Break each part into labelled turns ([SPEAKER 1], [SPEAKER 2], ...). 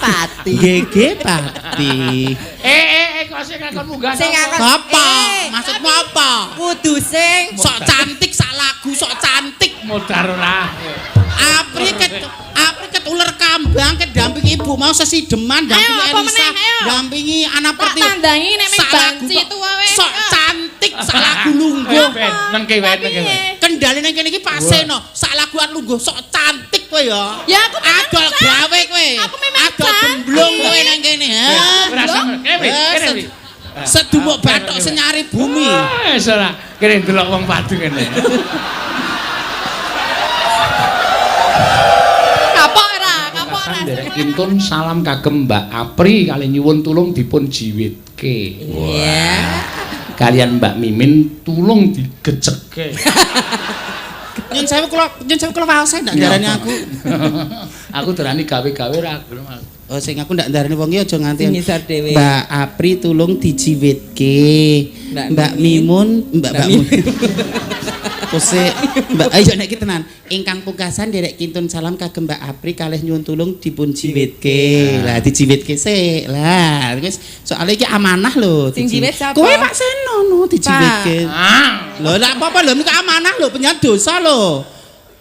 [SPEAKER 1] Pati.
[SPEAKER 2] Gege Pati.
[SPEAKER 3] Kok sing ngakon munggah
[SPEAKER 1] Sing ngakon
[SPEAKER 2] Apa? Maksudmu apa?
[SPEAKER 1] Kudu sing
[SPEAKER 2] Sok cantik sak lagu, sok cantik.
[SPEAKER 3] modar ora.
[SPEAKER 2] Apri ket ular kambang ket dampingi ibu mau sesideman dampingi Elisa, dampingi anak perti.
[SPEAKER 4] Tandangi nek ming banci itu wae.
[SPEAKER 2] Sok cantik sak lagu lungguh.
[SPEAKER 3] Nengke wae.
[SPEAKER 2] Kendali nang kene iki Pak Seno, sak laguan lungguh sok cantik kowe ya.
[SPEAKER 4] Ya aku
[SPEAKER 2] Adol gawe kowe. Adol gemblung kowe nang kene. Sedumuk bathok senyari bumi.
[SPEAKER 3] Wis ora, kene ndelok wong padu kene.
[SPEAKER 4] kapok ora.
[SPEAKER 3] Derek Kintun salam kagem Mbak Apri kali nyuwun tulung dipun jiwitke.
[SPEAKER 1] Iya.
[SPEAKER 3] Kalian Mbak Mimin tulung digejeke.
[SPEAKER 2] Nyun sewu kula waos ndak ndarani aku.
[SPEAKER 3] Aku darani gawe-gawe ra gelem.
[SPEAKER 2] Oh sing aku ndak ndarani wong iki aja nganti.
[SPEAKER 1] Ngisor dhewe.
[SPEAKER 2] Mbak Apri tulung dijiwitke. Mbak Mimun, Mbak Kose Mbak ayo nek iki tenan. Ingkang pungkasan Derek Kintun salam kagem Mbak Apri kalih nyuwun tulung dipun jiwitke. Lah dijiwitke sik. Lah wis soalnya iki amanah lho.
[SPEAKER 1] Sing jiwit sapa?
[SPEAKER 2] Kowe Pak Seno no dijiwitke. Lho lak apa-apa lho niku amanah lho penyat dosa lho.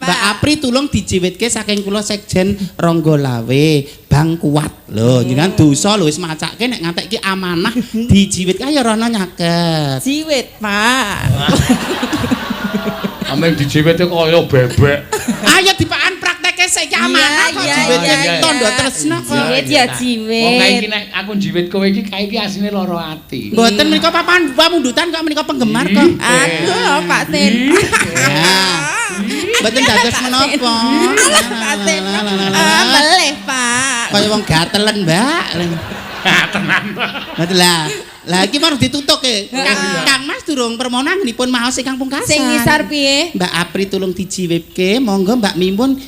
[SPEAKER 2] Mbak Apri tulung dijiwitke saking kula Sekjen Ronggo Lawe Bang Kuat lho jenengan dosa lho wis macake nek ngantek iki amanah dijiwitke ayo rono nyaket.
[SPEAKER 1] Jiwit, Pak.
[SPEAKER 3] Ameng dijiwite kaya bebek.
[SPEAKER 2] Ayo dipaan prakteke saiki amanah kok jiwitke tondo tresna kok.
[SPEAKER 1] Jiwit ya jiwit.
[SPEAKER 3] Wong iki nek aku jiwit kowe iki kae iki asine lara ati.
[SPEAKER 2] Mboten menika papan pamundutan kok menika penggemar kok.
[SPEAKER 1] Aduh lho Pak Tin.
[SPEAKER 2] Mboten dados menapa.
[SPEAKER 1] Pak Tin. Meleh, Pak.
[SPEAKER 2] Kaya wong gatelen, Mbak.
[SPEAKER 3] Tenan.
[SPEAKER 2] Mboten lah. Lah iki mau ditutuk e. Kang Mas durung permonanipun maos ingkang pungkasan.
[SPEAKER 1] Sing ngisar piye?
[SPEAKER 2] Mbak Apri tulung dijiwipke, monggo Mbak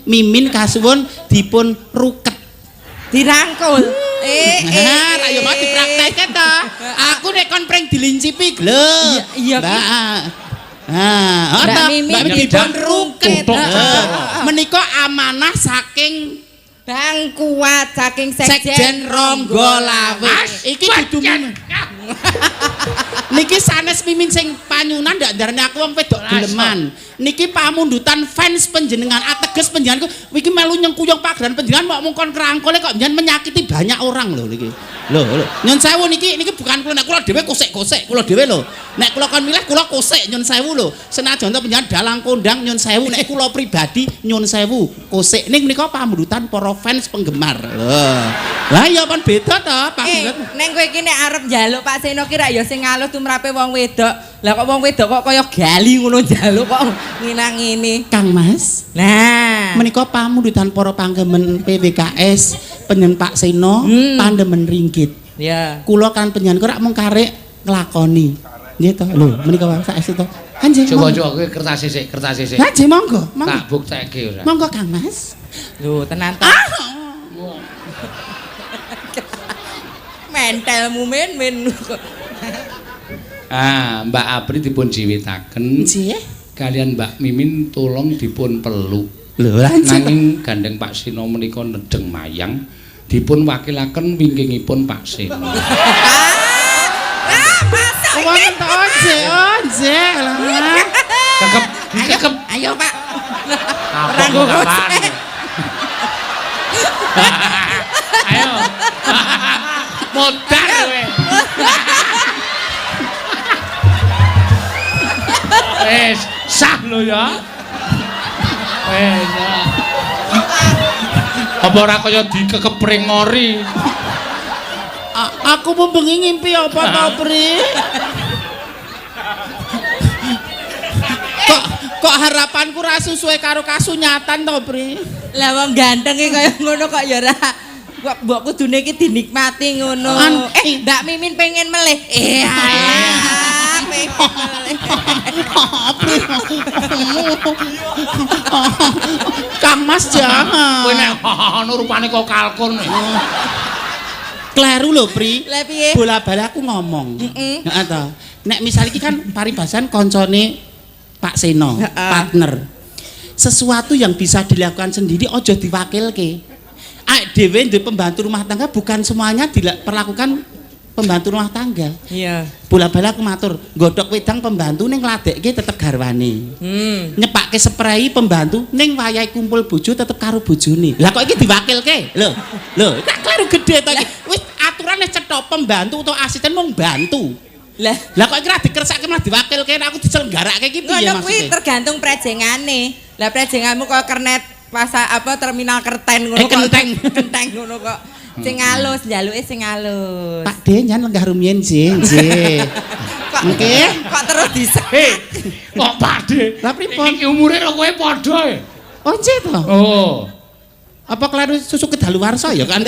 [SPEAKER 2] Mimin kasuwun dipun ruket.
[SPEAKER 1] Dirangkul.
[SPEAKER 2] Ra yo mau dipraktekke to. Aku nek kon pring dilincipi lho.
[SPEAKER 1] Iya.
[SPEAKER 2] Mbak.
[SPEAKER 1] Mbak Mimin
[SPEAKER 2] dipun ruket.
[SPEAKER 3] Tutuk.
[SPEAKER 2] Menika amanah saking
[SPEAKER 1] Bang Kuat saking
[SPEAKER 2] Sekjen Ronggo Lawe. Iki dudu Mimin. Niki sanes Mimin sing panyunan ndak ndarani aku wong wedok geleman. Niki pamundutan fans panjenengan ateges panjenengan iki melu nyengkuyung pagran panjenengan mok mungkon krangkule kok njen menyakiti banyak orang lho niki. Lho, nyun sewu niki bukan kula nek kula dhewe kosek-kosek kula dhewe lho. Nek kula kon milih kula kosek nyun sewu lho. Senajan to panjenengan dalang kondang nyun sewu nek kula pribadi nyun sewu kosek ning menika pamundutan para fans penggemar. Lho. Lah ya pun beda to, Pak.
[SPEAKER 1] Neng kowe iki nek arep njaluk Pak Seno ki ra ya sing ngalus tumrape wong wedok. Lah kok wong wedok kok kaya gali ngono njaluk kok nginang ngene.
[SPEAKER 2] Kang Mas.
[SPEAKER 1] Nah,
[SPEAKER 2] Menika pamundutan para panggemen PWKS penyen Pak Seno pandemen ringgit.
[SPEAKER 1] ya.
[SPEAKER 2] Kula kan penyen kok rak mung karek nglakoni. Nggih to. Lho, menika saestu to. Anjing.
[SPEAKER 3] Coba kowe kertas sik.
[SPEAKER 2] Ha, nggih monggo.
[SPEAKER 3] Tak bukteke ora.
[SPEAKER 2] Monggo Kang Mas.
[SPEAKER 1] Lho, tenan to. Mentelmu men.
[SPEAKER 3] Mbak Apri dipun jiwitaken.
[SPEAKER 2] Nggih.
[SPEAKER 3] Kalian Mbak Mimin tolong dipun peluk.
[SPEAKER 2] Lho,
[SPEAKER 3] Nanging gandeng Pak Sino menika nedeng mayang dipun wakilaken wingkingipun Pak Sino.
[SPEAKER 2] Wonten to onje lah.
[SPEAKER 3] Kekep.
[SPEAKER 1] Ayo, Pak.
[SPEAKER 3] Ora Ayo. Modar kowe. Wes, sah lho ya. Wes. Apa ora kaya dikekepring ngori?
[SPEAKER 2] Aku membengi ngimpi apa to, Pri? Kok harapanku ra sesuai karo kasunyatan to, Pri?
[SPEAKER 1] Lah wong ganteng iki kaya ngono kok ya ora. Kok mbok kudune iki dinikmati ngono. Mbak Mimin pengen meleh.
[SPEAKER 2] Kang Mas jangan.
[SPEAKER 3] Kowe nek ngono rupane kok kalkun.
[SPEAKER 2] Kleru lho, Pri.
[SPEAKER 1] Lah piye?
[SPEAKER 2] Bola-bali aku ngomong. Heeh to. Nek misal iki kan paribasan koncone Pak Seno, partner. Sesuatu yang bisa dilakukan sendiri ojo diwakilke. dhewe duwe pembantu rumah tangga bukan semuanya diperlakukan pembantu rumah tangga.
[SPEAKER 1] Iya.
[SPEAKER 2] Bola-bala aku matur, godhok wedang pembantu ning ngladekke tetep garwane. Nyepake spray pembantu ning wayahe kumpul bojo tetep karo bojone. Lah kok iki diwakilke? Lho, tak kleru gedhe to iki. Wis aturan wis cetha pembantu utawa asisten mung bantu. Lah kok iki ra dikersake malah diwakilke nek aku diselenggarake iki piye
[SPEAKER 1] maksudnya? Kuwi tergantung prejengane. Lah prejenganmu kok kernet terminal kerten ngono kok. Kenteng ngono kok. Sing alus, njaluke sing alus.
[SPEAKER 2] Pak De nyan lenggah rumiyin nggih. Nggih.
[SPEAKER 1] Kok terus
[SPEAKER 3] Kok Pak De?
[SPEAKER 2] Lah pripun?
[SPEAKER 3] Iki umure karo kowe padha e.
[SPEAKER 2] Oh, nggih to.
[SPEAKER 3] Oh.
[SPEAKER 2] Apa kleru susu kedaluwarsa ya kan?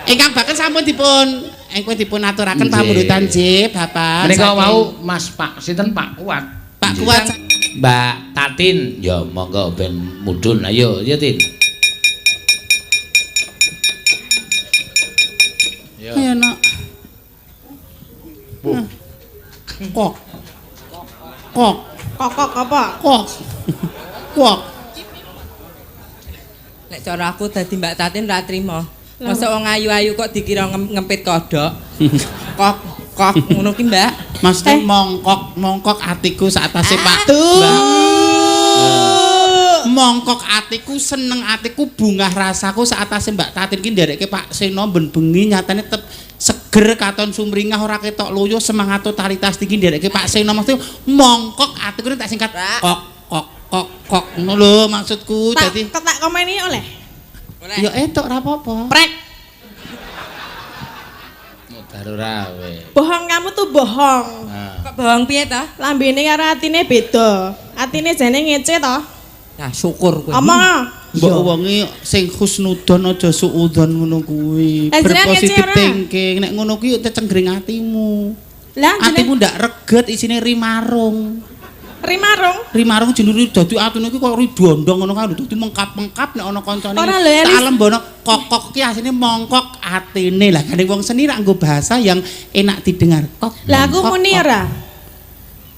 [SPEAKER 2] Ingkang bakal sampun dipun aturaken pamundutan nggih, Bapak.
[SPEAKER 3] Menika wau Mas Pak sinten Pak Kuat.
[SPEAKER 2] Pak Kuat.
[SPEAKER 3] Mbak Tatin, ya monggo ben mudhun. Ayo, ya Tin.
[SPEAKER 2] Ya nak. Kok.
[SPEAKER 4] Kokok apa?
[SPEAKER 2] Kok.
[SPEAKER 1] Nek cara aku dadi Mbak Tatin ra trimo. Masa wong ayu-ayu kok dikira ngempit kodhok. Kok ngono ki, Mbak.
[SPEAKER 2] Maksudnya mongkok atiku saatase Pak. Mongkok atiku, seneng atiku, bungah rasaku saatase Mbak Tatin ki nderekke Pak Seno ben bengi nyatane tetep seger katon sumringah ora ketok loyo semangat totalitas iki nderekke Pak Seno mesti mongkok atiku tak singkat kok ngono lho maksudku dadi
[SPEAKER 4] tak komeni oleh.
[SPEAKER 2] Ya entuk ora apa-apa.
[SPEAKER 4] Prek.
[SPEAKER 3] Mudhar ora we.
[SPEAKER 4] Bohong kamu tuh bohong.
[SPEAKER 1] Kok bohong piye to?
[SPEAKER 4] Lambene karo atine beda. Atine jane ngece to.
[SPEAKER 1] Nah, syukur kowe.
[SPEAKER 4] Omong.
[SPEAKER 2] Mbok wonge sing husnudon aja suudon ngono kuwi.
[SPEAKER 4] Jenengan
[SPEAKER 2] Berpositif
[SPEAKER 4] ngece ora?
[SPEAKER 2] thinking. Nek ngono kuwi tecenggring atimu.
[SPEAKER 4] Lah
[SPEAKER 2] Atimu ndak reget isine rimarung. Rimarung jenenge dadi atine iki koyo ridondong ngono kan dadi mengkap-mengkap nek ana kancane. Tak alembono kokok ki asine mongkok atine. Lah gane wong seni rak nggo bahasa yang enak didengar. Kok.
[SPEAKER 4] Lah aku muni ora?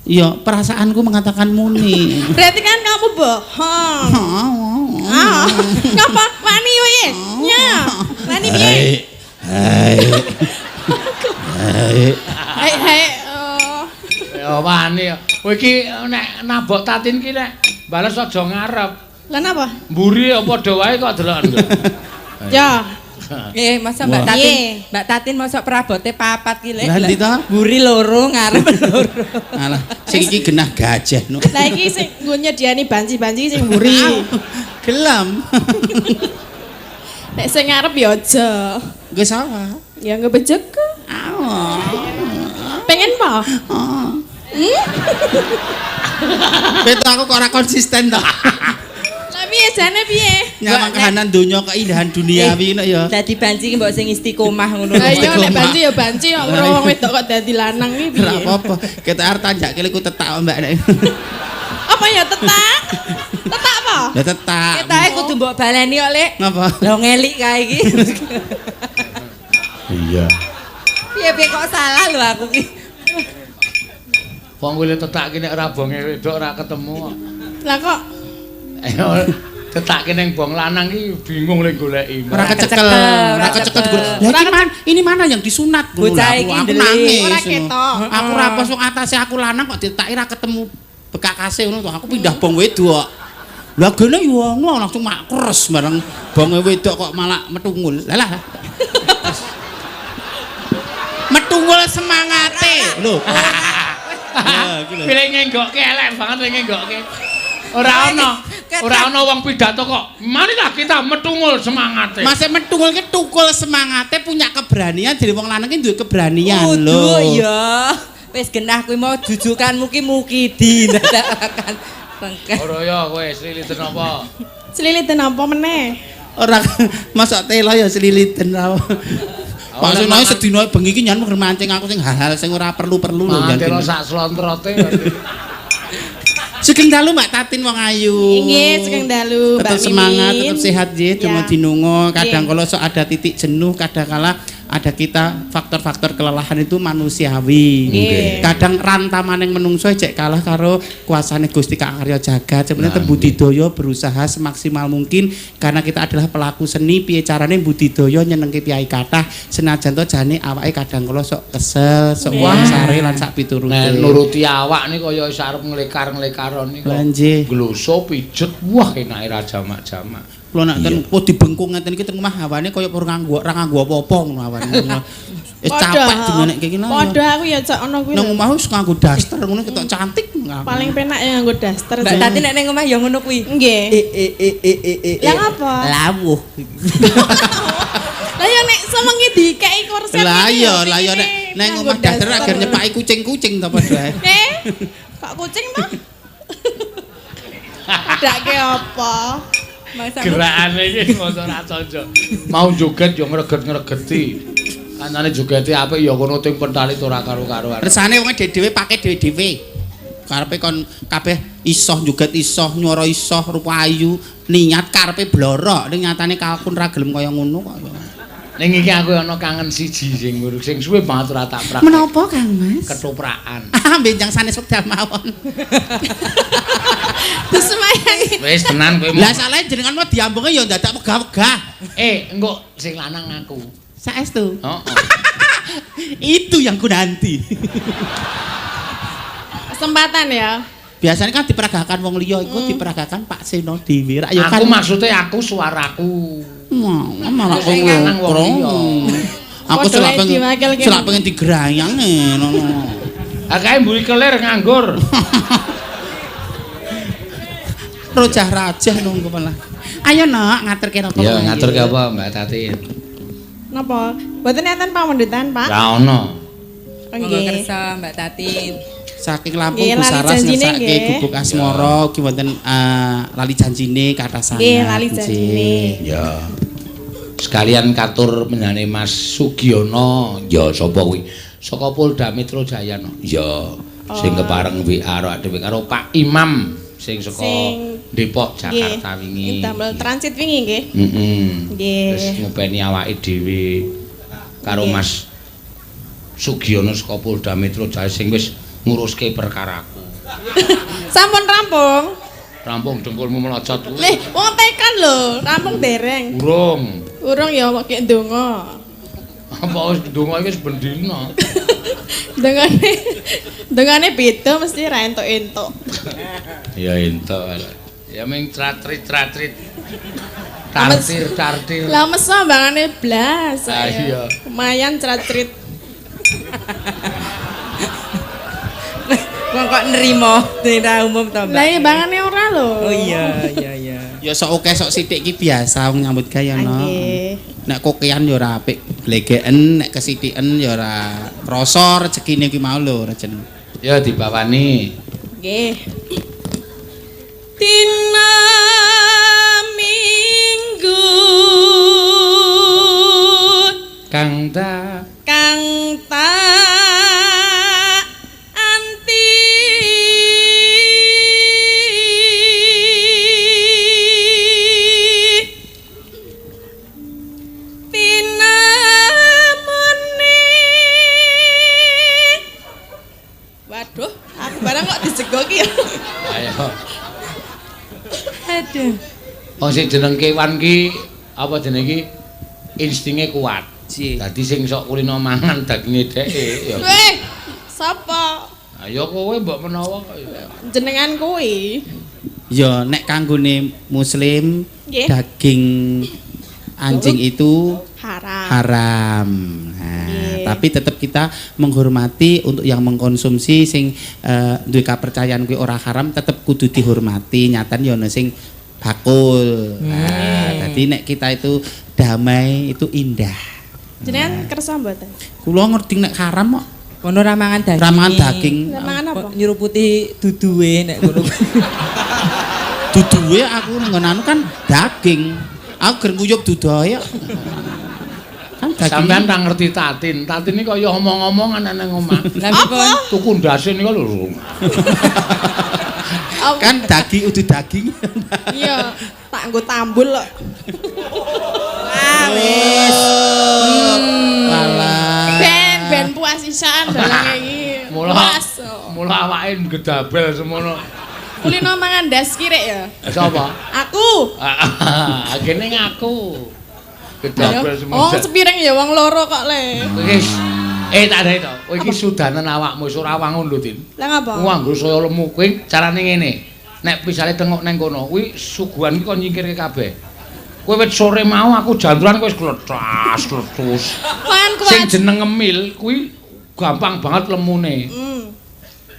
[SPEAKER 2] Ya, perasaanku mengatakan muni.
[SPEAKER 4] Berarti kan kamu bohong. Ngapa? Wani wae. Ya. Wani piye? Hai.
[SPEAKER 3] Ya wani. Kowe iki nek nabok Tatin ki nek bales aja ngarep.
[SPEAKER 4] Lah napa?
[SPEAKER 3] Mburi ya padha wae kok delok.
[SPEAKER 4] Ya.
[SPEAKER 1] Masa Mbak Tatin masa perabote papat ki lek.
[SPEAKER 2] Lah ndi to?
[SPEAKER 1] Buri loro ngarep loro.
[SPEAKER 2] Alah, sing iki genah gajah no.
[SPEAKER 4] Lah iki sing nggo nyediani banci-banci sing mburi.
[SPEAKER 2] Gelam.
[SPEAKER 4] Nek sing ngarep ya aja.
[SPEAKER 2] Nggo sawah.
[SPEAKER 4] Ya nggo bejek. Pengen apa?
[SPEAKER 2] Beto aku kok ora konsisten to.
[SPEAKER 4] Lah piye jane piye?
[SPEAKER 2] Nyamang kahanan donya keindahan duniawi nek ya.
[SPEAKER 1] Dadi banci ki mbok sing istiqomah ngono.
[SPEAKER 4] Lah iya nek banci ya banci kok ora wong wedok kok dadi lanang iki
[SPEAKER 2] Ora
[SPEAKER 4] piye?
[SPEAKER 2] apa-apa. Kita arep tanjakke liku tetak Mbak nek.
[SPEAKER 4] Apa ya tetak? Tetak apa?
[SPEAKER 2] Ya tetak.
[SPEAKER 1] Ketae kudu mbok baleni kok, Lek.
[SPEAKER 2] Ngapa?
[SPEAKER 1] Lah ngelik kae iki.
[SPEAKER 3] Iya.
[SPEAKER 1] Piye-piye kok salah lho aku ki.
[SPEAKER 3] Wong kuwi tetak ki nek ora bonge wedok ora ketemu kok.
[SPEAKER 4] Lah kok
[SPEAKER 3] Tetak ning bong lanang ki bingung le goleki.
[SPEAKER 2] Ora kecekel. Lah ini mana yang disunat?
[SPEAKER 1] Bocah iki
[SPEAKER 2] Aku
[SPEAKER 1] ndelik.
[SPEAKER 2] nangis.
[SPEAKER 4] ora ketok.
[SPEAKER 2] Aku ra pas wong atase aku lanang kok ditaki ra ketemu bekakase ngono to. Aku pindah bong wedok. Lah gene yo ngono langsung makres bareng bonge wedok kok malah metungul. Lah. Metungul semangate. Lho.
[SPEAKER 3] Pilih ngenggokke elek banget ngenggokke. Ora ana wong pidato kok. Marilah kita metungul semangate.
[SPEAKER 2] Masih metungul ki tukul semangate punya keberanian jadi wong lanang ki duwe keberanian lho.
[SPEAKER 1] Kudu ya. Wis genah kuwi mau jujukanmu ki mukidi ndadakan. Tengkeh.
[SPEAKER 3] Ora ya kowe sliliten apa?
[SPEAKER 4] Seliliten apa meneh?
[SPEAKER 2] Ora masak tela ya seliliten ra. Maksudnya sedina bengi iki nyan mancing aku sing hal-hal sing ora perlu-perlu lho
[SPEAKER 3] Mantelo sak slontrote.
[SPEAKER 2] Sugeng dalu Mbak Tatin wong ayu.
[SPEAKER 4] Nggih, sugeng dalu, Mbak
[SPEAKER 2] Tetep semangat,
[SPEAKER 4] Mimin.
[SPEAKER 2] tetep sehat nggih,
[SPEAKER 4] Ya.
[SPEAKER 2] dinungo. Kadang kala sok ada titik jenuh, kadang kala ada kita faktor-faktor kelelahan itu manusiawi.
[SPEAKER 4] Nggih.
[SPEAKER 2] Kadang rantamaning menungso cek kalah karo kuasane Gusti Kang Arya Jagat. Sebenarnya budidaya berusaha semaksimal mungkin karena kita adalah pelaku seni, piye carane budidaya nyenengke piyai kathah senajan to jane awake kadang kala sok kesel, sok wangsare lan sak piturute.
[SPEAKER 3] Nah, nuruti awak nih kaya wis arep nglekar-nglekaron nih kok.
[SPEAKER 2] Nggih.
[SPEAKER 3] Gloso pijet, wah enake ra jamak-jamak.
[SPEAKER 2] Kula nek ten dibengkung ngeten iki teng omah hawane kaya ora nganggo apa-apa ngono hawane. Wis capek dimenekke iki lho.
[SPEAKER 4] Padha aku ya cak ono kuwi.
[SPEAKER 2] Nang omah wis nganggo daster ngono ketok cantik.
[SPEAKER 4] Paling penak ya nganggo daster.
[SPEAKER 1] Mbak Tati nek ning omah ya ngono kuwi.
[SPEAKER 4] Nggih. Lah ngapa?
[SPEAKER 2] Lawuh.
[SPEAKER 4] Lah ya nek semengi dikeki korset.
[SPEAKER 2] Lah iya nek nang omah daster agar nyepaki kucing-kucing to padha.
[SPEAKER 4] Pak kucing to? Dake apa?
[SPEAKER 3] Gerakane iki ngono ora cocok. Mau joget yo ngreget-ngregeti. Kancane jogete apik ya kono ting pentalit ora karo-karoan.
[SPEAKER 2] Resane wong dhewe pake dhewe-dhewe. Karepe kon kabeh isoh joget isoh, nyuara isoh, rupa ayu, niat karepe blorok, ning nyatane kalkun ra gelem kaya ngono kok.
[SPEAKER 3] Ning iki aku ana kangen siji sing suwe banget ora tak praktek.
[SPEAKER 2] Menapa Kang Mas?
[SPEAKER 3] Ketoprakan.
[SPEAKER 2] Benjang sanes wekdal mawon.
[SPEAKER 4] Terus mayan.
[SPEAKER 3] Wis tenan kowe.
[SPEAKER 2] Lah saleh jenengan mau diambunge ya dadak wegah-wegah.
[SPEAKER 3] Engko sing lanang aku.
[SPEAKER 2] Saestu.
[SPEAKER 3] Heeh.
[SPEAKER 2] Itu yang ku nanti.
[SPEAKER 4] Kesempatan ya.
[SPEAKER 2] Biasanya kan diperagakan wong liya iku diperagakan Pak Seno dhewe. Rak ya kan.
[SPEAKER 3] Aku maksudnya aku suaraku.
[SPEAKER 2] Malah
[SPEAKER 3] Sing lanang wong liya.
[SPEAKER 2] Aku selak pengen digerayang ngono.
[SPEAKER 3] Akae mburi kelir nganggur.
[SPEAKER 2] Rojah-rajah nunggu malah. Ayo nak ngaturke apa?
[SPEAKER 3] Ya ngaturke apa Mbak Tati?
[SPEAKER 4] Napa? Mboten enten pamundutan, Pak?
[SPEAKER 3] Ra ono.
[SPEAKER 1] Monggo kersa Mbak Tati.
[SPEAKER 2] Saking Lampung
[SPEAKER 4] Nggih,
[SPEAKER 2] Bu
[SPEAKER 4] lali
[SPEAKER 2] Saras
[SPEAKER 4] janjine,
[SPEAKER 2] ngesake
[SPEAKER 4] nggih.
[SPEAKER 2] gubuk asmara ki wonten lali janjine kathah sanget.
[SPEAKER 4] Nggih, lali janjine.
[SPEAKER 3] Ya. Sekalian katur menjane Mas Sugiono. Ya sapa kuwi? Saka Polda Metro Jaya no. Ya. Sing kepareng WA karo dhewe karo Pak Imam sing saka Depok Jakarta wingi.
[SPEAKER 4] Damel transit wingi nggih.
[SPEAKER 3] Heeh.
[SPEAKER 4] Nggih.
[SPEAKER 3] Wis ngopeni awake dhewe karo Mas Sugiono saka Polda Metro Jaya sing wis nguruske perkaraku.
[SPEAKER 4] Sampun rampung.
[SPEAKER 3] Rampung dengkulmu melocot kuwi.
[SPEAKER 4] Lih, wong tekan lho, rampung dereng.
[SPEAKER 3] Urung.
[SPEAKER 4] Urung ya kok ndonga.
[SPEAKER 3] Apa wis ndonga iki wis bendina.
[SPEAKER 4] Dengane beda mesti ra entuk-entuk.
[SPEAKER 3] Ya entuk. Ya ming tratrit. Tartir.
[SPEAKER 4] Lah meso bangane blas.
[SPEAKER 3] Ah, iya.
[SPEAKER 4] Lumayan tratrit.
[SPEAKER 1] Wong kok nerima dina umum to, Mbak.
[SPEAKER 4] Lah iya bangane ora lho.
[SPEAKER 1] Oh iya.
[SPEAKER 2] Ya sok oke sok sithik iki biasa wong nyambut gawe no.
[SPEAKER 4] Nggih.
[SPEAKER 2] Nek kokean ya ora apik glegeken, nek kesithiken ya ora krasa rezekine ki mau lho rejen.
[SPEAKER 3] Ya dibawani.
[SPEAKER 4] Nggih. Dina Minggu
[SPEAKER 3] Kang ta
[SPEAKER 4] anti tinamuni. Waduh, aku barang kok disego ki ya.
[SPEAKER 3] Ayo.
[SPEAKER 1] Aduh.
[SPEAKER 3] Wong sing jeneng kewan ki apa jeneng iki instinge kuat. Dadi sing sok kulino mangan daginge dheke ya.
[SPEAKER 4] Weh, sapa?
[SPEAKER 3] Ayo kowe mbok menawa
[SPEAKER 4] Jenengan kuwi.
[SPEAKER 2] Ya nek kanggone muslim
[SPEAKER 4] Nggih.
[SPEAKER 2] daging anjing itu
[SPEAKER 4] Haram.
[SPEAKER 2] haram. Nah,
[SPEAKER 4] Nggih.
[SPEAKER 2] tapi tetap kita menghormati untuk yang mengkonsumsi sing duwe kepercayaan kuwi ora haram tetap kudu dihormati. Nyatan ya ana sing bakul. Nah, dadi nek kita itu damai itu indah.
[SPEAKER 4] Jenengan kersa mboten?
[SPEAKER 2] Kula ngerti nek haram kok.
[SPEAKER 1] Kono ra mangan daging.
[SPEAKER 2] Ra mangan daging.
[SPEAKER 4] Lah mangan apa?
[SPEAKER 1] Nyuruputi duduhe nek ngono.
[SPEAKER 2] Duduhe aku nggon anu kan daging. Aku ger nguyup dudohe. Kan daging.
[SPEAKER 3] sampean ra ngerti tatin. Tatin iki kaya omong-omongan ana nang omah.
[SPEAKER 1] Lah pripun?
[SPEAKER 3] Tuku ndase niku lho.
[SPEAKER 2] Kan daging udah daging.
[SPEAKER 4] Iya, tak nggo tambul kok.
[SPEAKER 1] Ah wis.
[SPEAKER 3] awake gedabel semono.
[SPEAKER 4] Kulino mangan ndas kirek ya.
[SPEAKER 3] Sapa?
[SPEAKER 4] Aku.
[SPEAKER 3] Kene ngaku. Gedabel semono.
[SPEAKER 4] Oh, sepireng ya wong loro kok le.
[SPEAKER 3] Wis. Tak ada itu. Kowe iki sudanen awakmu wis ora wangun lho, Tin.
[SPEAKER 4] Lah ngapa?
[SPEAKER 3] Nganggo saya lemu kuwi carane ngene. Nek misale tengok neng kono kuwi suguhan iki kon nyingkirke kabeh. Kowe wit sore mau aku janturan kowe wis klethas kletus.
[SPEAKER 4] Kan
[SPEAKER 3] Sing
[SPEAKER 4] kuat.
[SPEAKER 3] jeneng ngemil kuwi gampang banget lemune.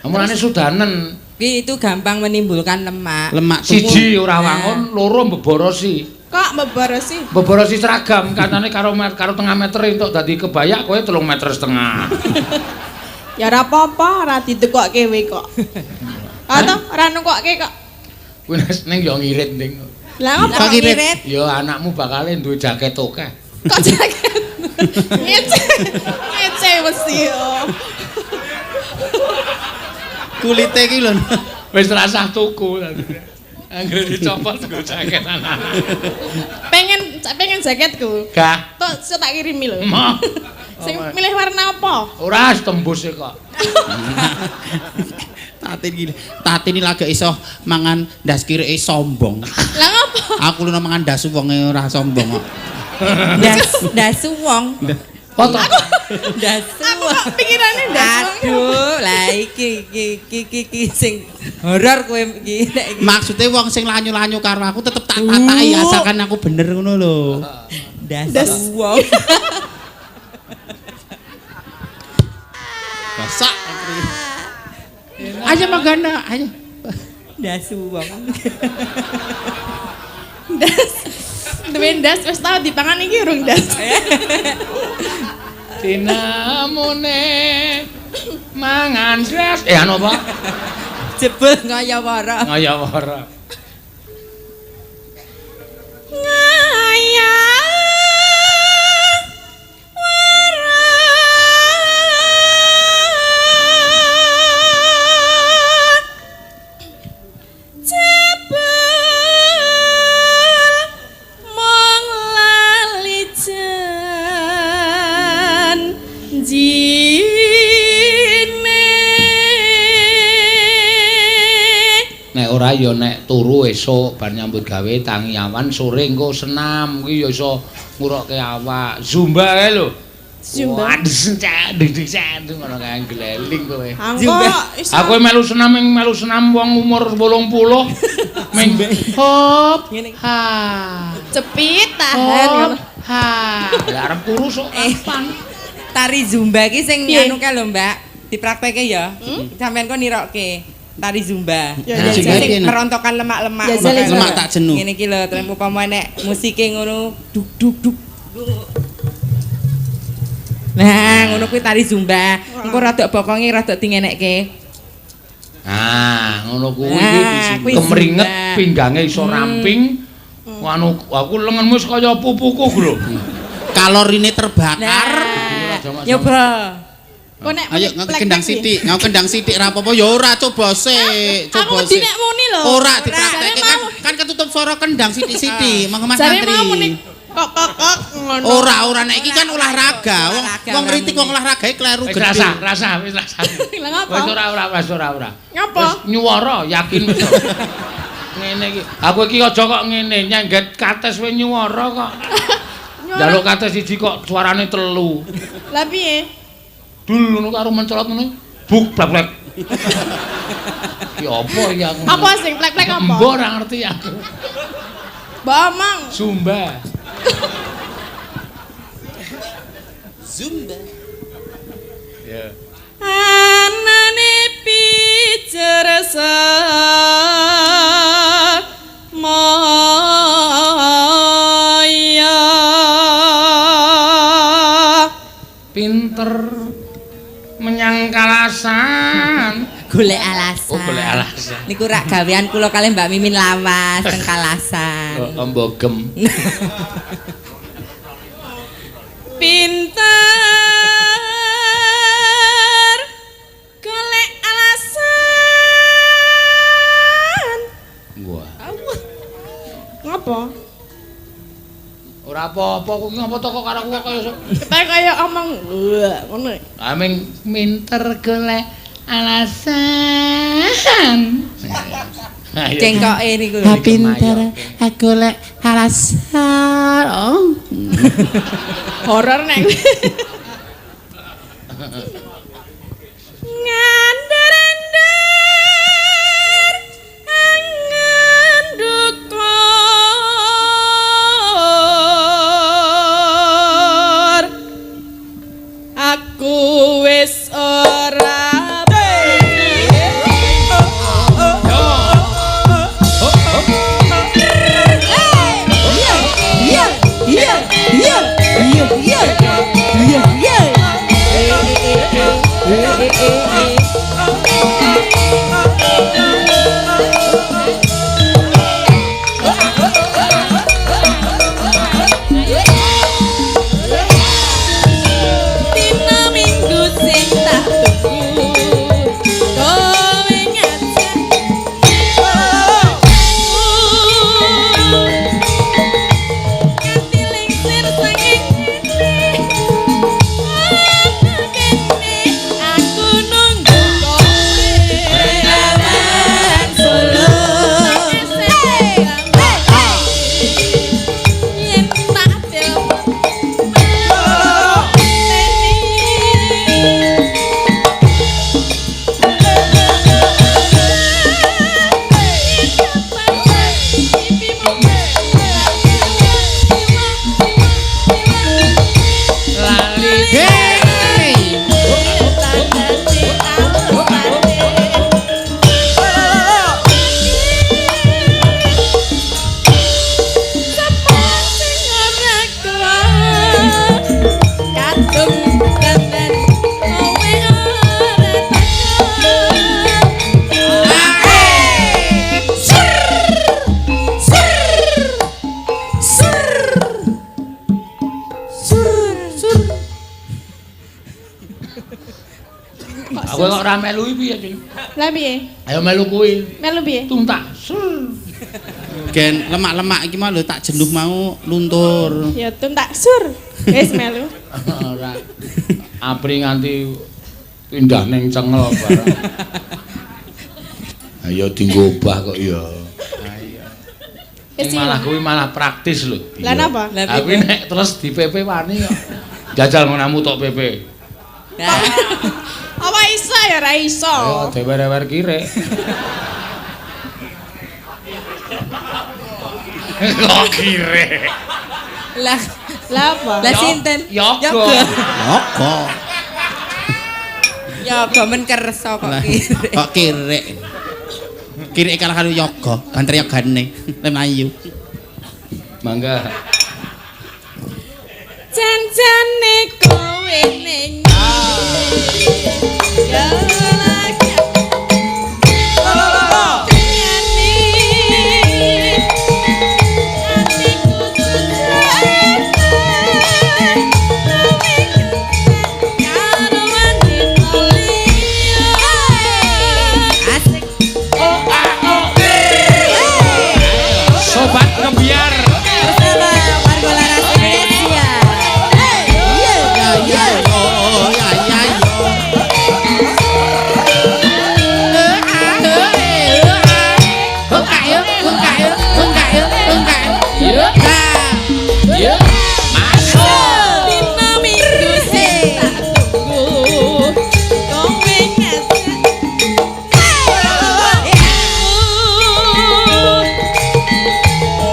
[SPEAKER 3] Mulane sudanen.
[SPEAKER 1] Kuwi itu gampang menimbulkan lemak.
[SPEAKER 2] Lemak
[SPEAKER 3] Siji ora wangun, loro mbeborosi.
[SPEAKER 4] Kok mbeborosi?
[SPEAKER 3] Mbeborosi seragam kancane karo tengah meter entuk dadi kebaya kowe 3,5 meter.
[SPEAKER 4] Ya ora apa-apa, ora ditekokke kowe kok. Atau ora nukokke kok.
[SPEAKER 3] Kuwi ning yo ngirit ning.
[SPEAKER 4] Lah ngapa?
[SPEAKER 2] Kok irit?
[SPEAKER 3] Yo anakmu bakal duwe jaket akeh.
[SPEAKER 4] Kok jaket? Ngece mesti yo.
[SPEAKER 2] Kulite iki lho.
[SPEAKER 3] Wis rasah tuku tadi. Anggere dicopot nggo jaket anak.
[SPEAKER 4] Pengen jaketku.
[SPEAKER 3] Gak.
[SPEAKER 4] Tok tak kirimi lho.
[SPEAKER 3] Mo.
[SPEAKER 4] Sing milih warna apa?
[SPEAKER 3] Ora tembus e kok.
[SPEAKER 2] Tatin iki lagi iso mangan ndas kireke sombong.
[SPEAKER 4] Lah ngapa?
[SPEAKER 2] Aku lu mangan ndas wonge ora sombong kok.
[SPEAKER 1] Dasu wong.
[SPEAKER 3] Foto.
[SPEAKER 1] Dasu
[SPEAKER 4] Aku
[SPEAKER 1] wong.
[SPEAKER 4] kok pikirane ndas wong.
[SPEAKER 1] Aduh, lah iki sing horor kowe iki nek iki.
[SPEAKER 2] Maksudnya wong sing lanyu-lanyu karo aku tetep tak tataki asalkan aku bener ngono lho.
[SPEAKER 1] Dasu wong.
[SPEAKER 2] Basak. Ayo magana, ayo.
[SPEAKER 1] Dasu wong.
[SPEAKER 4] Ndas. Duwe ndas wis tau dipangan iki urung ndas.
[SPEAKER 3] Dinamune mangan das. Anu apa?
[SPEAKER 1] Jebul ngayawara.
[SPEAKER 3] Ngayawara. Nek ora ya nek turu esuk bar nyambut gawe tangi awan sore engko senam kuwi ya iso ngurokke awak. Zumba kae lho.
[SPEAKER 4] Zumba.
[SPEAKER 3] Ngono kae gleling kowe.
[SPEAKER 4] Angko
[SPEAKER 3] Aku melu senam wong umur 80. Ming hop. Ha.
[SPEAKER 4] cepit tahan
[SPEAKER 3] Hop.
[SPEAKER 4] ngono.
[SPEAKER 3] Ha. Lah arep turu sok kapan?
[SPEAKER 1] Tari Zumba ki sing
[SPEAKER 4] Piye?
[SPEAKER 1] anu kae lho, Mbak. Dipraktekke ya. Sampeyan kok nirokke tari Zumba.
[SPEAKER 4] Ya,
[SPEAKER 2] Nah,
[SPEAKER 1] Sing
[SPEAKER 2] Zumba piye, Nak?
[SPEAKER 1] merontokkan lemak-lemak.
[SPEAKER 4] Ya,
[SPEAKER 1] ngono kae.
[SPEAKER 2] lemak tak jenuh.
[SPEAKER 1] Ngene iki lho, terus upama nek musike ngono duk duk duk. Nah, ngono kuwi tari Zumba. Engko rada bokonge rada dingenekke.
[SPEAKER 3] Ah, ngono kuwi
[SPEAKER 1] Ah, kuwi
[SPEAKER 3] kemringet
[SPEAKER 1] Zumba.
[SPEAKER 3] pinggange iso ramping. Anu aku lengenmu wis kaya pupuku lho.
[SPEAKER 2] Kalorine terbakar.
[SPEAKER 1] Nah, nyoba.
[SPEAKER 4] Kok nek
[SPEAKER 2] Ayo
[SPEAKER 4] plek-plek
[SPEAKER 2] kendang
[SPEAKER 4] piye?
[SPEAKER 2] sithik, ngau kendang sithik ra apa-apa ya ora coba sik,
[SPEAKER 4] Aku
[SPEAKER 2] coba
[SPEAKER 4] mesti
[SPEAKER 2] sik.
[SPEAKER 4] nek muni lho.
[SPEAKER 2] Ora dipraktekke
[SPEAKER 4] Jare
[SPEAKER 2] kan ketutup suara kendang sithik-sithik, monggo Mas
[SPEAKER 4] Jare mau muni
[SPEAKER 2] Santri.
[SPEAKER 4] kok ngono.
[SPEAKER 2] Ora nek iki kan olahraga. Wong ngritik wong olahragae kleru
[SPEAKER 3] Wis
[SPEAKER 2] gede.
[SPEAKER 3] rasa.
[SPEAKER 4] Lah ngapa?
[SPEAKER 3] Wis ora.
[SPEAKER 4] Ngapa?
[SPEAKER 3] Wis nyuwara yakin wis. Ngene iki. Aku iki aja kok ngene nyengget kates wis nyuwara kok. Njaluk kates siji kok suarane 3.
[SPEAKER 4] Lah piye?
[SPEAKER 3] Dul ngono karo mencolot ngono. Buk blek. Ya apa ya aku.
[SPEAKER 4] Apa sing plek-plek apa?
[SPEAKER 3] Mbok ora ngerti aku.
[SPEAKER 4] Bamang.
[SPEAKER 3] Zumba.
[SPEAKER 2] Zumba.
[SPEAKER 3] Ya.
[SPEAKER 4] Anane pijersa maya
[SPEAKER 3] Pinter menyang kalasan.
[SPEAKER 1] Golek alasan.
[SPEAKER 3] Oh, golek alasan.
[SPEAKER 1] Niku rak gawean kula kalih Mbak Mimin lawas teng Kalasan.
[SPEAKER 3] Mbogem.
[SPEAKER 4] pinter golek alasan.
[SPEAKER 3] Wah.
[SPEAKER 4] Ngapa?
[SPEAKER 3] Ora apa-apa kok ngapa toko karo aku kaya
[SPEAKER 4] Kita kaya omong ngono.
[SPEAKER 3] Aming minter golek alasan.
[SPEAKER 1] Cengkoke niku.
[SPEAKER 2] Pinter aku lek alasan. Oh.
[SPEAKER 4] Horor nek kuwi. Ngandar-andar angen dukur. Aku wis ora Dina minggu sing tak tunggu kowe ngajak nganti lingsir saking kene aku nunggu kowe solo yen tak
[SPEAKER 3] Aku kok ora melu piye, Cing?
[SPEAKER 4] Lah piye?
[SPEAKER 3] Ayo melu kuwi.
[SPEAKER 4] Melu piye?
[SPEAKER 3] Tuntak.
[SPEAKER 2] Gen lemak-lemak iki mau lho tak jenuh mau luntur.
[SPEAKER 4] Ya tuntak sur. Wis melu.
[SPEAKER 3] Ora. Apri nganti pindah ning cengel barang. Ayo dienggo obah kok ya.
[SPEAKER 4] Wis
[SPEAKER 3] Malah kuwi malah praktis lho.
[SPEAKER 4] Lah napa?
[SPEAKER 3] Tapi nek terus di PP wani kok. Jajal ngonamu tok PP.
[SPEAKER 4] Apa iso ya ra iso.
[SPEAKER 3] Ayo dewer-dewer kire. Kok kire.
[SPEAKER 1] Lah
[SPEAKER 4] Lah apa?
[SPEAKER 1] lah sinten?
[SPEAKER 3] Yoga.
[SPEAKER 2] Yoga.
[SPEAKER 1] Yoga men kersa kok
[SPEAKER 2] Lah,
[SPEAKER 1] kire.
[SPEAKER 2] kok kirek. Kirek kalah karo yoga, antar yogane. Lem ayu.
[SPEAKER 3] Mangga.
[SPEAKER 4] Janjane kowe ning ya lagi
[SPEAKER 3] Sobat Ngebiar.
[SPEAKER 1] Bersama warga Laras Indonesia. Dina minggu sing tak tunggu kowe ngajak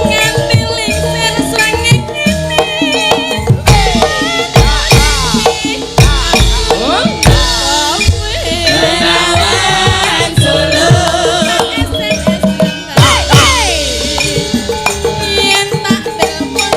[SPEAKER 1] nganti lingsir srengenge yen tak telepon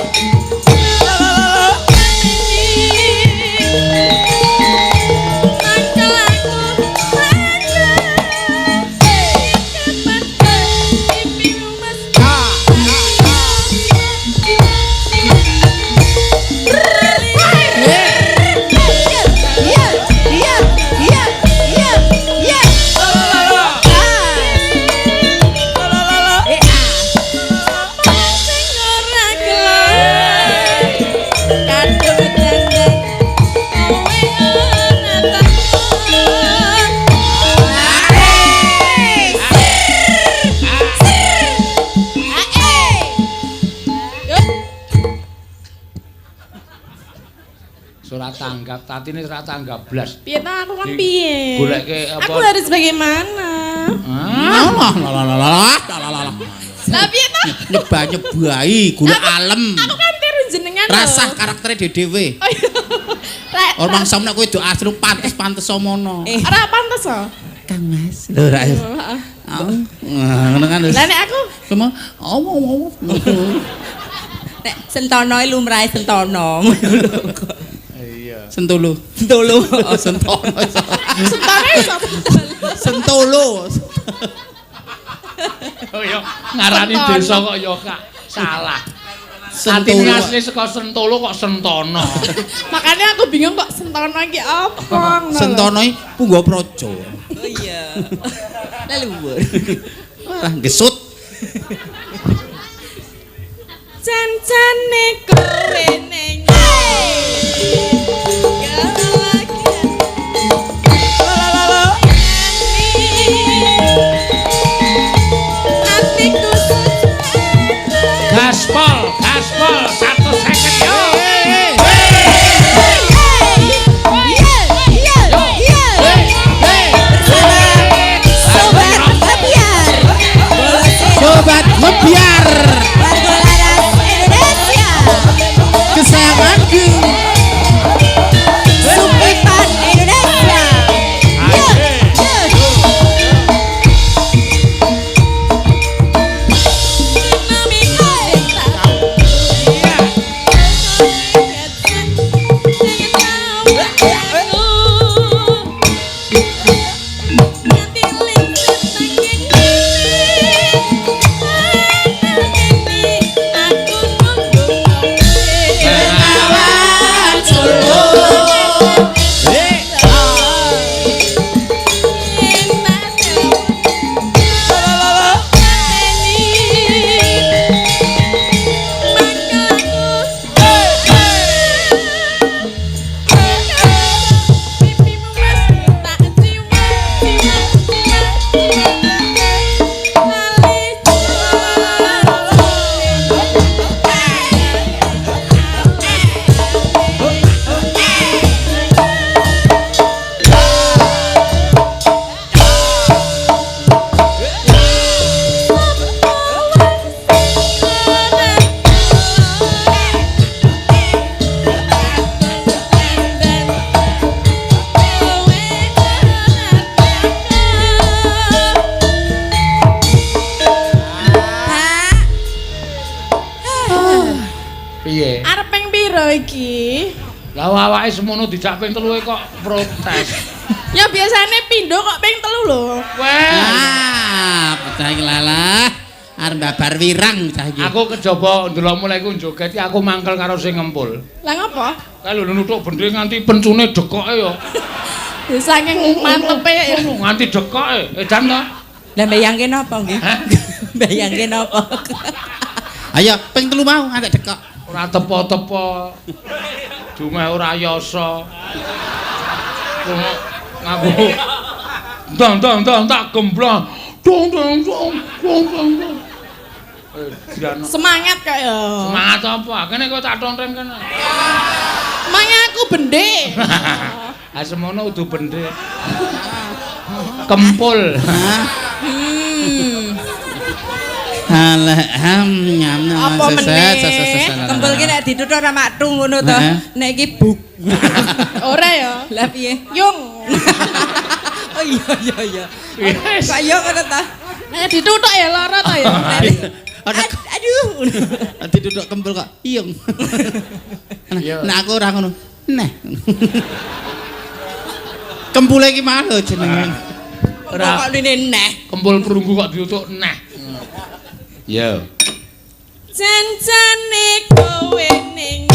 [SPEAKER 3] Ora tanggap, tatine ora tanggap blas.
[SPEAKER 4] Piye ta aku kan piye?
[SPEAKER 3] Golekke apa?
[SPEAKER 4] Aku harus bagaimana? Lah piye ta?
[SPEAKER 2] Nyeba-nyebai gula alem.
[SPEAKER 4] Aku kan tiru jenengan lho.
[SPEAKER 2] Rasah karaktere dhewe.
[SPEAKER 4] Oh iya. Rek.
[SPEAKER 2] Ora mangsa nek kowe do asrung pantes-pantes somono.
[SPEAKER 4] Ora pantes kok.
[SPEAKER 2] Kang Mas. Lho ra. Ngono kan.
[SPEAKER 4] Lah nek aku
[SPEAKER 2] Cuma omong.
[SPEAKER 1] Nek sentono lumrahe sentono.
[SPEAKER 3] Iya.
[SPEAKER 2] Sentolo.
[SPEAKER 1] Sentolo.
[SPEAKER 2] Oh, sentono.
[SPEAKER 4] sentare iso.
[SPEAKER 2] Sentolo.
[SPEAKER 3] Oh ya, ngarani desa kok ya Kak salah. Atine
[SPEAKER 2] Sentolo.
[SPEAKER 3] asli saka Sentolo kok Sentono.
[SPEAKER 4] Makanya aku bingung kok sentono iki apa.
[SPEAKER 2] Sentono iki Punggawa Praja.
[SPEAKER 1] Oh iya. Lah luwur.
[SPEAKER 2] Wah, gesut.
[SPEAKER 4] Jan-jane kowe ning
[SPEAKER 3] Gaspol 1 yo.
[SPEAKER 2] Sobat ngebiar. Kesayanganku.
[SPEAKER 3] Piye?
[SPEAKER 4] Arep ping pira iki?
[SPEAKER 3] Lah awake semono dijak ping 3 kok protes.
[SPEAKER 4] Ya biasane pindho kok ping 3 lho.
[SPEAKER 3] Weh.
[SPEAKER 2] Ah, bocah iki lalah. Arep babar wirang bocah iki.
[SPEAKER 3] Aku kejaba ndelok mulai ku joget iki aku mangkel karo sing ngempul.
[SPEAKER 4] Lah ngopo?
[SPEAKER 3] Kae lho nuthuk bendhe nganti pencune dekoke ya.
[SPEAKER 4] Ya saking mantepe ya.
[SPEAKER 3] Nganti dekoke. Edan to?
[SPEAKER 1] Lah mbayangke napa nggih? Mbayangke napa?
[SPEAKER 2] Ayo ping 3 mau agak dekok.
[SPEAKER 3] Ora tepo-tepo. Dumeh ora yasa. Ngaku. Dang tak gemblong. Dong. Dirano.
[SPEAKER 4] Semangat kok ya.
[SPEAKER 3] Semangat apa? Kene kok tak tonton kene.
[SPEAKER 4] Emangnya aku bendhe.
[SPEAKER 3] Ha semono udu bendhe. Kempul.
[SPEAKER 2] Alah, nyam
[SPEAKER 4] Apa meneh?
[SPEAKER 1] Kempel ki nek dituthuk ora maktu ngono to. Nek iki buk.
[SPEAKER 4] Ora ya.
[SPEAKER 1] Lah piye?
[SPEAKER 4] Yung.
[SPEAKER 1] Oh iya.
[SPEAKER 3] Wis.
[SPEAKER 1] Kok yo ngono to.
[SPEAKER 4] Nek dituthuk ya lara to ya.
[SPEAKER 1] Aduh.
[SPEAKER 2] Duduk kempel kok. Iyung. Nah aku ora ngono. Neh. Kempule iki mah lho jenenge.
[SPEAKER 1] Ora kok rene neh.
[SPEAKER 3] Kempul perunggu kok dituthuk nah. Yo.
[SPEAKER 4] Jan-jane kowe ning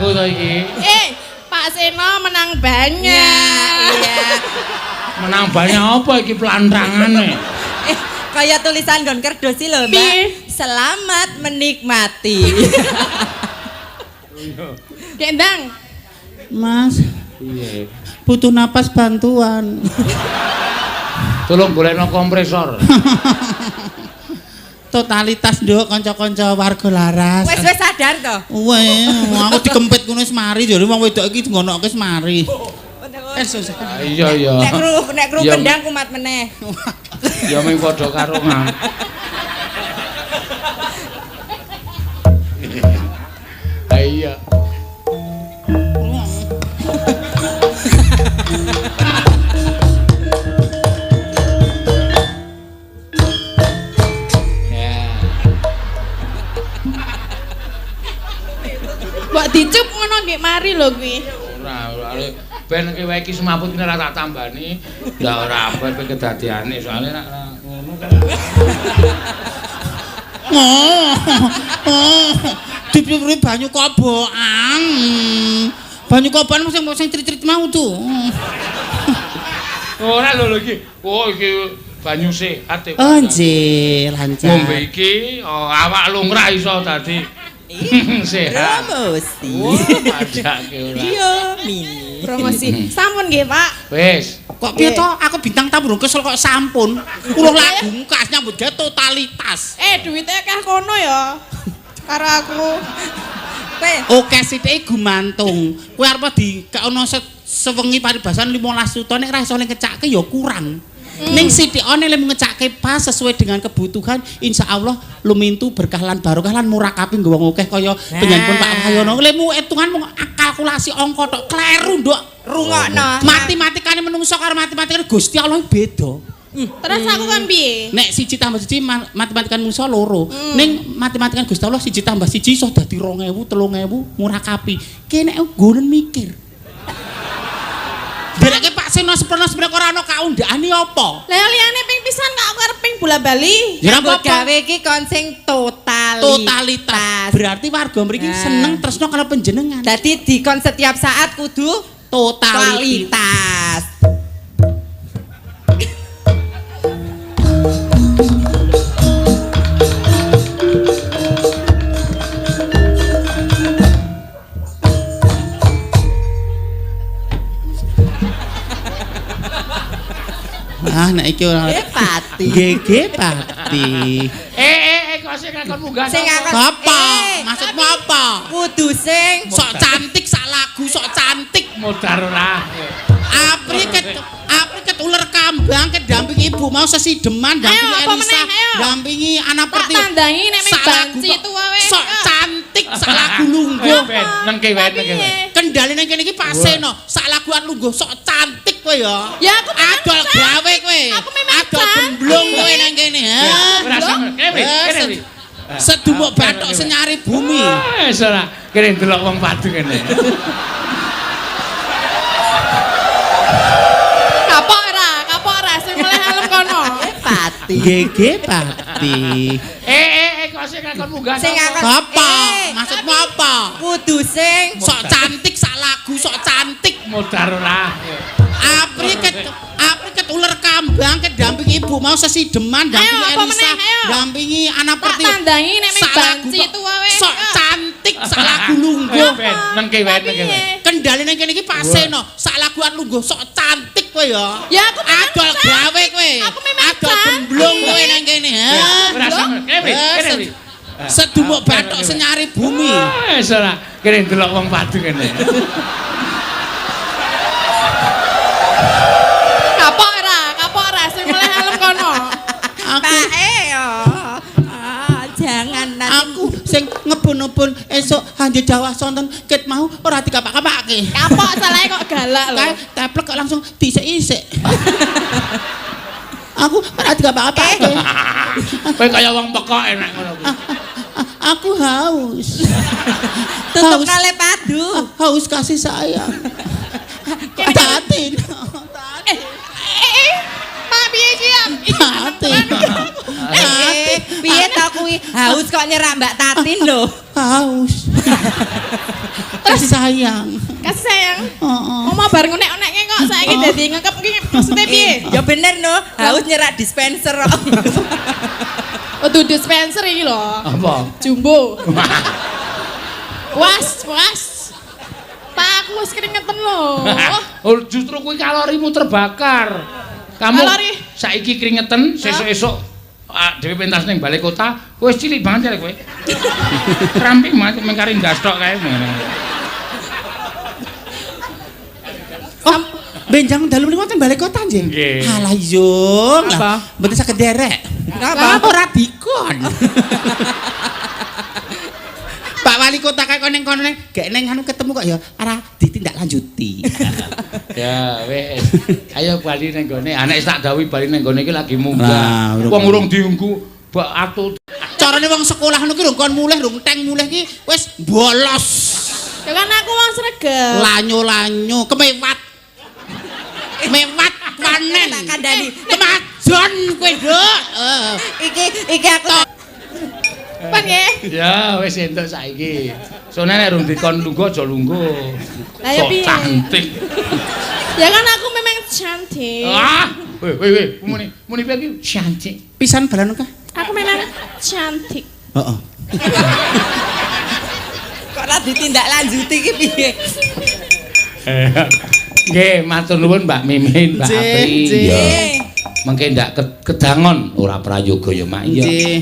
[SPEAKER 3] aku to iki.
[SPEAKER 4] Pak Seno menang banyak.
[SPEAKER 1] Iya.
[SPEAKER 3] Menang banyak apa iki plantangane?
[SPEAKER 1] Kayak tulisan gon kerdos sih lho, Mbak.
[SPEAKER 4] Piye?
[SPEAKER 1] Selamat menikmati.
[SPEAKER 4] Gendang.
[SPEAKER 2] Mas,
[SPEAKER 3] Piye?
[SPEAKER 2] butuh napas bantuan.
[SPEAKER 3] Tolong golekno kompresor.
[SPEAKER 2] Totalitas nduk kanca-kanca warga laras.
[SPEAKER 1] Wis sadar to?
[SPEAKER 2] Weh, aku dikempit ngono wis mari jare wong wedok iki ngonoke wis mari.
[SPEAKER 3] Iya.
[SPEAKER 1] Nek kru
[SPEAKER 3] Ya.
[SPEAKER 1] kendang kumat meneh.
[SPEAKER 3] Ya mung padha karo ngam. Iya.
[SPEAKER 4] Mbok dicup ngono nggih mari lho kuwi.
[SPEAKER 3] Ora, ben kowe iki semaput ora tak tambani. Ya ora apa kedadiane soalnya nek ngono kan.
[SPEAKER 2] Dipuri banyu kobokan. Banyu kobokan sing trit-trit mau tuh.
[SPEAKER 3] Ora lho iki. Oh iki banyu sehat e.
[SPEAKER 2] Oh nggih, lancar.
[SPEAKER 3] Ngombe iki awak lumrah iso dadi sehat.
[SPEAKER 1] Promosi.
[SPEAKER 3] Pajake ora.
[SPEAKER 1] Iya, mini.
[SPEAKER 4] Promosi. Sampun nggih, Pak.
[SPEAKER 3] Wis.
[SPEAKER 2] Kok piye to? Aku bintang tamu kesel kok sampun. Kula lagu kas nyambut gawe totalitas.
[SPEAKER 4] Duwite akeh kono ya. Karo aku.
[SPEAKER 1] Kowe
[SPEAKER 2] Oke sithik gumantung. Kowe arep dikaono sewengi paribasan 15 juta nek ra iso ngecake ya kurang. Ning sithikane lek ngecake pas sesuai dengan kebutuhan insyaallah lumintu berkah lan barokah lan murakapi nggo wong akeh kaya penyanyi Pak Wahyono. Lemu hitungan mung kalkulasi angka tok kleru nduk.
[SPEAKER 1] rungokno.
[SPEAKER 2] Matematikane menungso karo matematikane Gusti Allah beda.
[SPEAKER 4] Terus aku kan piye?
[SPEAKER 2] Nek 1 tambah 1 matematika menungso loro. Ning matematika Gusti Allah 1 tambah 1 iso dadi 2000, 3000 murakapi. Kene nggonen mikir. Dereke Pak Seno seprono ora ana kaundhane apa?
[SPEAKER 4] Lah liyane ping pisan kok aku arep ping bola-bali.
[SPEAKER 2] Ya
[SPEAKER 1] Nggo
[SPEAKER 2] apa?
[SPEAKER 1] gawe iki kon sing
[SPEAKER 2] Totalitas. Berarti warga mriki seneng tresno karo panjenengan.
[SPEAKER 1] Dadi dikon setiap saat kudu
[SPEAKER 2] Totalitas.
[SPEAKER 1] kualitas.
[SPEAKER 2] Nek iki ora
[SPEAKER 1] Pati.
[SPEAKER 2] GG Pati.
[SPEAKER 3] Kok sing ngakon munggah.
[SPEAKER 1] Sing ngakon-
[SPEAKER 2] Apa?
[SPEAKER 1] Eh,
[SPEAKER 2] Maksudmu apa?
[SPEAKER 1] Kudu sing
[SPEAKER 2] Sok cantik sak lagu, sok cantik.
[SPEAKER 3] Modar ora.
[SPEAKER 2] Apri ket ular kambang kedampingi ibu mau sesideman dampingi
[SPEAKER 4] Ayo, apa
[SPEAKER 2] Elisa
[SPEAKER 4] meneh, ayo.
[SPEAKER 2] dampingi anak
[SPEAKER 4] Tak
[SPEAKER 2] perti
[SPEAKER 4] tandangi nek ming
[SPEAKER 2] sak lagu
[SPEAKER 4] banci
[SPEAKER 2] kok
[SPEAKER 4] itu wae.
[SPEAKER 2] sok cantik sak lagu lungguh
[SPEAKER 3] Ben, nengke wae.
[SPEAKER 2] kendalane kene iki Pak Seno sak laguan lungguh sok cantik kowe ya
[SPEAKER 4] Ya aku memang
[SPEAKER 2] adol
[SPEAKER 4] cantik.
[SPEAKER 2] gawe kowe
[SPEAKER 4] Aku memang
[SPEAKER 2] adol
[SPEAKER 4] cantik.
[SPEAKER 2] gemblong kowe nang kene ha
[SPEAKER 3] Ora sama. Kene.
[SPEAKER 2] sedumuk bathok senyari bumi
[SPEAKER 3] Wis ora. Kene delok wong padu kene.
[SPEAKER 4] Kapok ora sing mulai halem kono.
[SPEAKER 1] pati.
[SPEAKER 2] GG Pati
[SPEAKER 3] Kok sing ngakon munggah.
[SPEAKER 1] Sing ngakon-
[SPEAKER 2] apa
[SPEAKER 1] Eh,
[SPEAKER 2] maksudmu apa
[SPEAKER 1] Kudu sing
[SPEAKER 2] sok cantik sak lagu sok cantik
[SPEAKER 3] Modar ora.
[SPEAKER 2] Apri ket ular kambang kedampingi ibu mau sesideman dampingi
[SPEAKER 4] Ayo, apa
[SPEAKER 2] Elisa
[SPEAKER 4] meneh, ayo.
[SPEAKER 2] dampingi anak
[SPEAKER 4] Tak
[SPEAKER 2] perti
[SPEAKER 4] tandangi nek ming
[SPEAKER 2] sak lagu
[SPEAKER 4] banci
[SPEAKER 2] kok
[SPEAKER 4] itu wae.
[SPEAKER 2] sok cantik sak lagu lungguh
[SPEAKER 3] Ben, nengke wae.
[SPEAKER 2] kendalane kene iki Pak Seno sak laguan lungguh sok cantik kowe ya
[SPEAKER 4] Ya aku memang
[SPEAKER 2] adol
[SPEAKER 4] cantik.
[SPEAKER 2] gawe kowe
[SPEAKER 4] Aku memang
[SPEAKER 2] adol
[SPEAKER 4] cantik.
[SPEAKER 2] gemblong kowe nang kene ha
[SPEAKER 3] Ora sama. Kene.
[SPEAKER 2] sedumuk bathok senyari bumi
[SPEAKER 3] Wis ora. Kene delok wong padu kene.
[SPEAKER 4] Kapok ora sing mulai halem kono.
[SPEAKER 2] aku
[SPEAKER 1] jangan nanti
[SPEAKER 2] aku sing ngebun-ubun esuk hanje dawah sonten ket mau ora dikapak-kapake
[SPEAKER 4] Kapok salahe kok galak lho.
[SPEAKER 2] kae teplek kok langsung disik-isik aku ora dikapak-kapake
[SPEAKER 3] Kowe kaya wong pekok enak ngono kuwi.
[SPEAKER 2] aku haus
[SPEAKER 1] tutup
[SPEAKER 2] haus,
[SPEAKER 1] kale padu.
[SPEAKER 2] haus kasih sayang tatin
[SPEAKER 4] Pak piye iki ya?
[SPEAKER 2] tatin
[SPEAKER 1] Piye ta kuwi? Haus kok nyerak Mbak Tatin lho.
[SPEAKER 2] haus kasih sayang.
[SPEAKER 4] Kasih sayang.
[SPEAKER 2] Heeh.
[SPEAKER 4] Oma bar ngonek-onekke kok saiki dadi ngekep ki maksudnya piye?
[SPEAKER 1] Ya bener no, haus nyerak dispenser kok.
[SPEAKER 4] Kudu dispenser iki lho.
[SPEAKER 3] Apa?
[SPEAKER 4] Jumbo. Puas. Pak aku wis keringetan lho.
[SPEAKER 3] Oh, justru kuwi kalorimu terbakar. Kamu
[SPEAKER 4] Kalori.
[SPEAKER 3] saiki keringetan, sesuk-esuk dhewe pentas ning balai kota, wis cilik banget ya kowe. Ramping banget mengkari ndas tok kae.
[SPEAKER 2] Oh, benjang dalu niku wonten balai kota nggih.
[SPEAKER 3] Nggih.
[SPEAKER 2] Halah yung.
[SPEAKER 1] Apa?
[SPEAKER 2] Mboten saged derek.
[SPEAKER 1] Kenapa?
[SPEAKER 2] Ora dikon. Pak Wali Kota kae kono kono gek neng anu ketemu kok ya ora ditindaklanjuti.
[SPEAKER 3] Ya wis. Ayo bali ning gone. Anek tak dawuhi bali ning gone iki lagi
[SPEAKER 2] Nah,
[SPEAKER 3] munggah. Wong urung diunggu bak atut.
[SPEAKER 2] Carane wong sekolah ngono ki lho kon mulih rung teng mulih ki wis bolos.
[SPEAKER 4] Ya kan aku wong sregep.
[SPEAKER 2] Lanyo-lanyo kemewat. Mewat panen.
[SPEAKER 1] Tak kandhani.
[SPEAKER 2] Kemajon kowe, Nduk.
[SPEAKER 1] Iki aku
[SPEAKER 4] Pan nggih.
[SPEAKER 3] Ya wis entuk saiki. Sone nek rung dikon lungguh aja lungguh.
[SPEAKER 4] Lah ya
[SPEAKER 3] Sok
[SPEAKER 4] piye?
[SPEAKER 3] cantik.
[SPEAKER 4] Ya kan aku memang cantik.
[SPEAKER 3] Ah, weh, muni piye iki? Cantik.
[SPEAKER 2] Pisan balan kah?
[SPEAKER 4] Aku memang cantik.
[SPEAKER 2] Heeh.
[SPEAKER 1] kok ora ditindaklanjuti iki piye?
[SPEAKER 3] Nggih, matur nuwun Mbak Mimin, Mbak
[SPEAKER 2] Nggih,
[SPEAKER 3] Apri.
[SPEAKER 2] nggih.
[SPEAKER 3] Ya. Mengke ndak kedangon ora prayoga ya Mak. Iya.
[SPEAKER 2] Nggih.